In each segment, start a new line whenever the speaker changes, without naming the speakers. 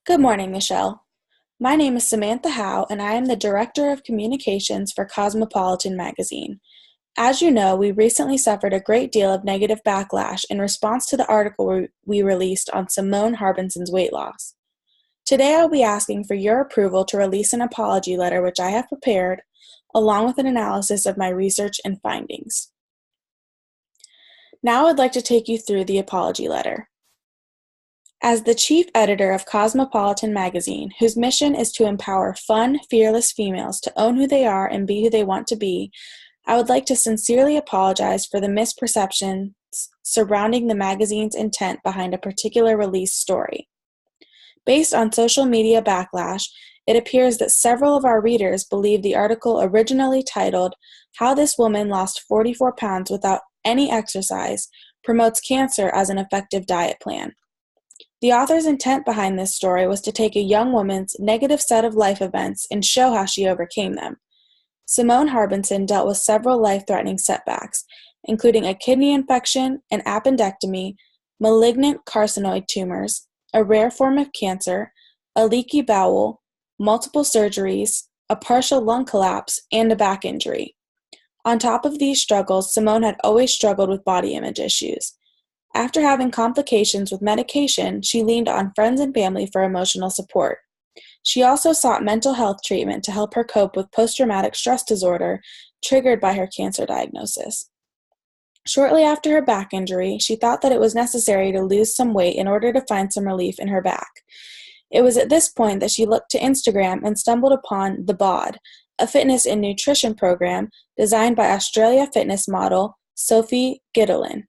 Good morning, Michelle. My name is Samantha Howe, and I am the Director of Communications for Cosmopolitan Magazine. As you know, we recently suffered a great deal of negative backlash in response to the article we released on Simone Harbinson's weight loss. Today I'll be asking for your approval to release an apology letter which I have prepared, along with an analysis of my research and findings. Now I'd like to take you through the apology letter. As the chief editor of Cosmopolitan Magazine, whose mission is to empower fun, fearless females to own who they are and be who they want to be, I would like to sincerely apologize for the misperceptions surrounding the magazine's intent behind a particular release story. Based on social media backlash, it appears that several of our readers believe the article originally titled, "How This Woman Lost 44 Pounds Without Any Exercise Promotes Cancer as an Effective Diet Plan." The author's intent behind this story was to take a young woman's negative set of life events and show how she overcame them. Simone Harbinson dealt with several life-threatening setbacks, including a kidney infection, an appendectomy, malignant carcinoid tumors, a rare form of cancer, a leaky bowel, multiple surgeries, a partial lung collapse, and a back injury. On top of these struggles, Simone had always struggled with body image issues. After having complications with medication, she leaned on friends and family for emotional support. She also sought mental health treatment to help her cope with post-traumatic stress disorder triggered by her cancer diagnosis. Shortly after her back injury, she thought that it was necessary to lose some weight in order to find some relief in her back. It was at this point that she looked to Instagram and stumbled upon The Bod, a fitness and nutrition program designed by Australia fitness model Sophie Gittelen.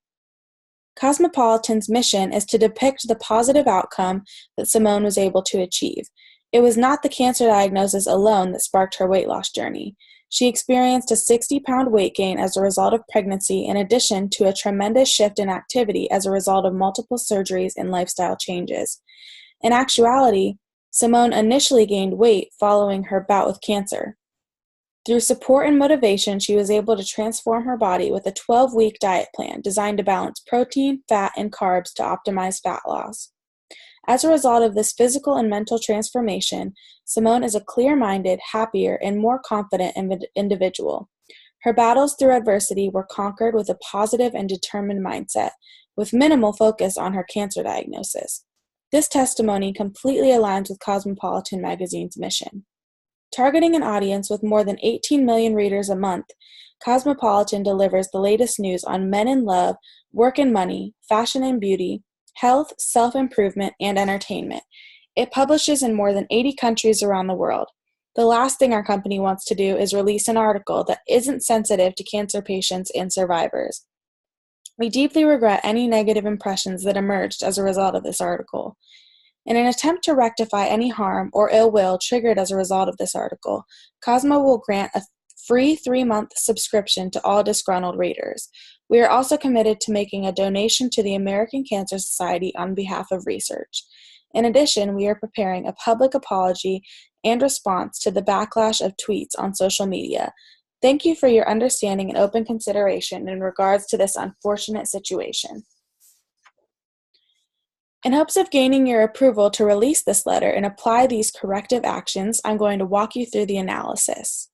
Cosmopolitan's mission is to depict the positive outcome that Simone was able to achieve. It was not the cancer diagnosis alone that sparked her weight loss journey. She experienced a 60-pound weight gain as a result of pregnancy, in addition to a tremendous shift in activity as a result of multiple surgeries and lifestyle changes. In actuality, Simone initially gained weight following her bout with cancer. Through support and motivation, she was able to transform her body with a 12-week diet plan designed to balance protein, fat, and carbs to optimize fat loss. As a result of this physical and mental transformation, Simone is a clear-minded, happier, and more confident individual. Her battles through adversity were conquered with a positive and determined mindset, with minimal focus on her cancer diagnosis. This testimony completely aligns with Cosmopolitan Magazine's mission. Targeting an audience with more than 18 million readers a month, Cosmopolitan delivers the latest news on men and love, work and money, fashion and beauty, health, self-improvement, and entertainment. It publishes in more than 80 countries around the world. The last thing our company wants to do is release an article that isn't sensitive to cancer patients and survivors. We deeply regret any negative impressions that emerged as a result of this article. In an attempt to rectify any harm or ill will triggered as a result of this article, Cosmo will grant a free 3-month subscription to all disgruntled readers. We are also committed to making a donation to the American Cancer Society on behalf of research. In addition, we are preparing a public apology and response to the backlash of tweets on social media. Thank you for your understanding and open consideration in regards to this unfortunate situation. In hopes of gaining your approval to release this letter and apply these corrective actions, I'm going to walk you through the analysis.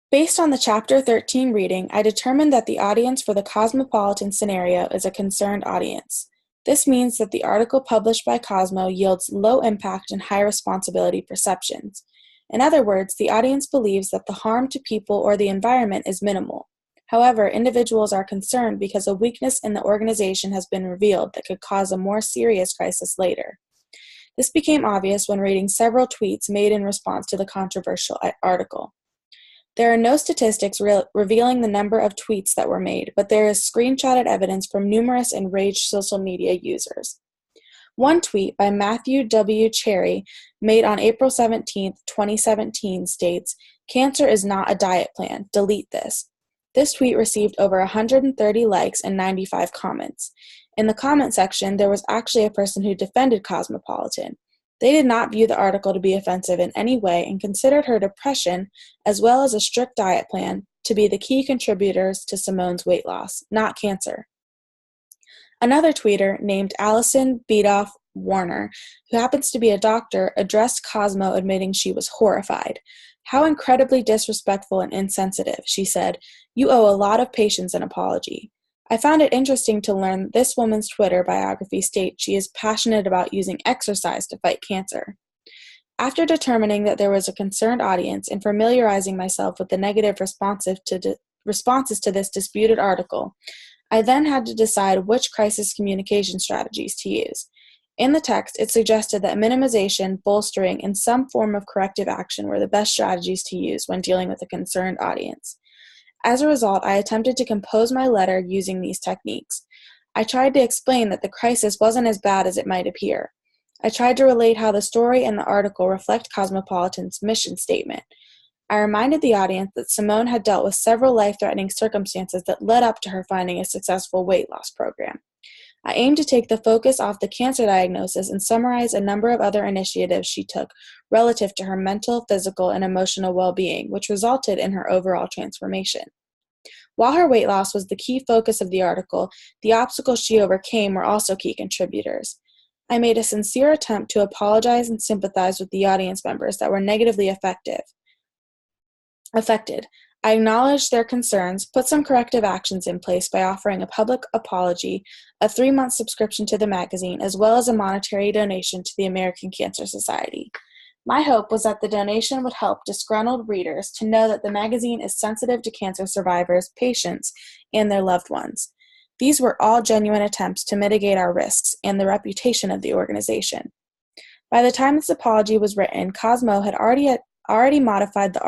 Based on the Chapter 13 reading, I determined that the audience for the Cosmopolitan scenario is a concerned audience. This means that the article published by Cosmo yields low impact and high responsibility perceptions. In other words, the audience believes that the harm to people or the environment is minimal. However, individuals are concerned because a weakness in the organization has been revealed that could cause a more serious crisis later. This became obvious when reading several tweets made in response to the controversial article. There are no statistics revealing the number of tweets that were made, but there is screenshotted evidence from numerous enraged social media users. One tweet by Matthew W. Cherry, made on April 17, 2017, states, "Cancer is not a diet plan. Delete this." This tweet received over 130 likes and 95 comments. In the comment section, there was actually a person who defended Cosmopolitan. They did not view the article to be offensive in any way and considered her depression, as well as a strict diet plan, to be the key contributors to Simone's weight loss, not cancer. Another tweeter named Allison Warner, who happens to be a doctor, addressed Cosmo, admitting she was horrified. "How incredibly disrespectful and insensitive," she said. "You owe a lot of patients an apology." I found it interesting to learn this woman's Twitter biography states she is passionate about using exercise to fight cancer. After determining that there was a concerned audience and familiarizing myself with the negative responses to this disputed article, I then had to decide which crisis communication strategies to use. In the text, it suggested that minimization, bolstering, and some form of corrective action were the best strategies to use when dealing with a concerned audience. As a result, I attempted to compose my letter using these techniques. I tried to explain that the crisis wasn't as bad as it might appear. I tried to relate how the story and the article reflect Cosmopolitan's mission statement. I reminded the audience that Simone had dealt with several life-threatening circumstances that led up to her finding a successful weight loss program. I aimed to take the focus off the cancer diagnosis and summarize a number of other initiatives she took relative to her mental, physical, and emotional well-being, which resulted in her overall transformation. While her weight loss was the key focus of the article, the obstacles she overcame were also key contributors. I made a sincere attempt to apologize and sympathize with the audience members that were negatively affected. I acknowledged their concerns, put some corrective actions in place by offering a public apology, a 3-month subscription to the magazine, as well as a monetary donation to the American Cancer Society. My hope was that the donation would help disgruntled readers to know that the magazine is sensitive to cancer survivors, patients, and their loved ones. These were all genuine attempts to mitigate our risks and the reputation of the organization. By the time this apology was written, Cosmo had already modified the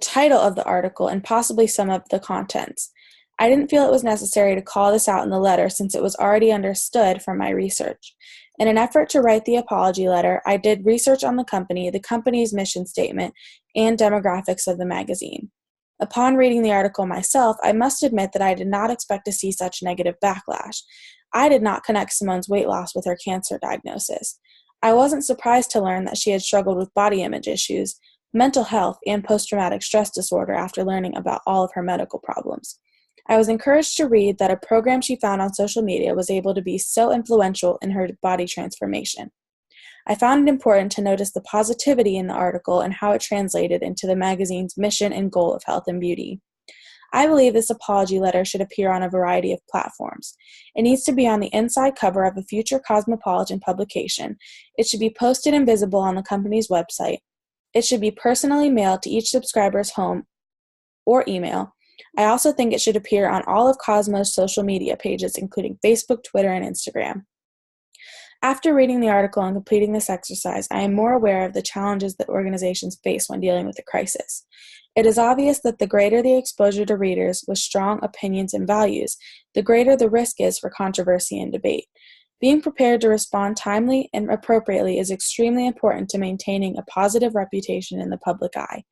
title of the article and possibly some of the contents. I didn't feel it was necessary to call this out in the letter since it was already understood from my research. In an effort to write the apology letter, I did research on the company's mission statement, and demographics of the magazine. Upon reading the article myself, I must admit that I did not expect to see such negative backlash. I did not connect Simone's weight loss with her cancer diagnosis. I wasn't surprised to learn that she had struggled with body image issues, mental health, and post-traumatic stress disorder after learning about all of her medical problems. I was encouraged to read that a program she found on social media was able to be so influential in her body transformation. I found it important to notice the positivity in the article and how it translated into the magazine's mission and goal of health and beauty. I believe this apology letter should appear on a variety of platforms. It needs to be on the inside cover of a future Cosmopolitan publication. It should be posted and visible on the company's website. It should be personally mailed to each subscriber's home or email. I also think it should appear on all of Cosmo's social media pages, including Facebook, Twitter, and Instagram. After reading the article and completing this exercise, I am more aware of the challenges that organizations face when dealing with a crisis. It is obvious that the greater the exposure to readers with strong opinions and values, the greater the risk is for controversy and debate. Being prepared to respond timely and appropriately is extremely important to maintaining a positive reputation in the public eye.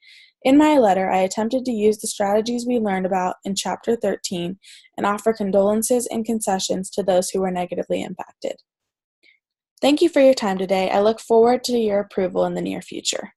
In my letter, I attempted to use the strategies we learned about in Chapter 13 and offer condolences and concessions to those who were negatively impacted. Thank you for your time today. I look forward to your approval in the near future.